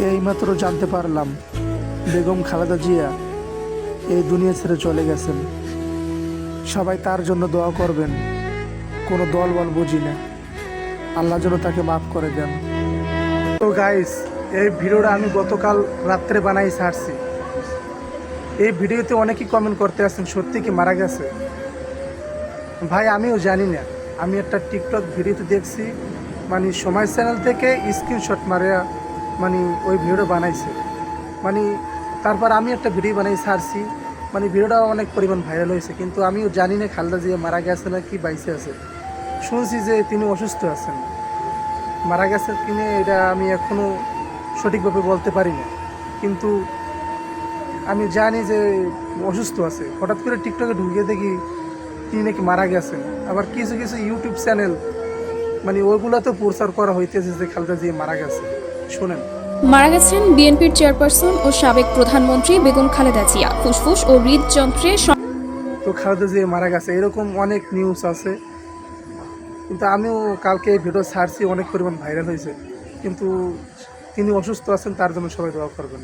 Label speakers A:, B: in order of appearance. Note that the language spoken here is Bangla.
A: এইমাত্র জানতে পারলাম বেগম খালেদা জিয়া এই দুনিয়া ছেড়ে চলে গেছেন। সবাই তার জন্য দোয়া করবেন। কোনো দল বল বুঝি না, আল্লাহ যেন তাকে মাফ করে দেন। তো গাইস, এই ভিডিওটা আমি গতকাল রাত্রে বানাই ছাড়ছি। এই ভিডিওতে অনেকেই কমেন্ট করতে আসছেন সত্যি কি মারা গেছে। ভাই আমিও জানি না, আমি একটা টিকটক ভিডিওতে দেখছি, মানে সময় চ্যানেল থেকে স্ক্রিনশট মারিয়া মানে ওই ভিডিওটা বানাইছে। মানে তারপর আমি একটা ভিডিও বানাই ছাড়ছি, মানে ভিডিওটা অনেক পরিমাণ ভাইরাল হয়েছে, কিন্তু আমিও জানি না খালেদা জিয়া মারা গেছে না কি বাইসে আছে। শুনছি যে তিনি অসুস্থ আছেন, মারা গেছে কিনে এটা আমি এখনও সঠিকভাবে বলতে পারি না, কিন্তু আমি জানি যে অসুস্থ আছে। হঠাৎ করে টিকটকে ঢুকে দেখি তিনি নাকি মারা গেছেন। আবার কিছু কিছু ইউটিউব চ্যানেল মানে ওইগুলোতে প্রচার করা হইতেছে যে খালেদা জিয়া মারা গেছে। শোনেন,
B: মারা গেছেন বিএনপির চেয়ারপারসন ও সাবেক প্রধানমন্ত্রী বেগম খালেদা জিয়া। ফুসফুস ও হৃদযন্ত্রে
A: তো খালেদা জিয়া মারা গেছে এরকম অনেক নিউজ আছে, কিন্তু আমিও কালকে এই ভিডিও ছাড়ছি, অনেক পরিমাণ ভাইরাল হয়েছে। কিন্তু তিনি অসুস্থ আছেন, তার জন্য সবাই দোয়া করবেন।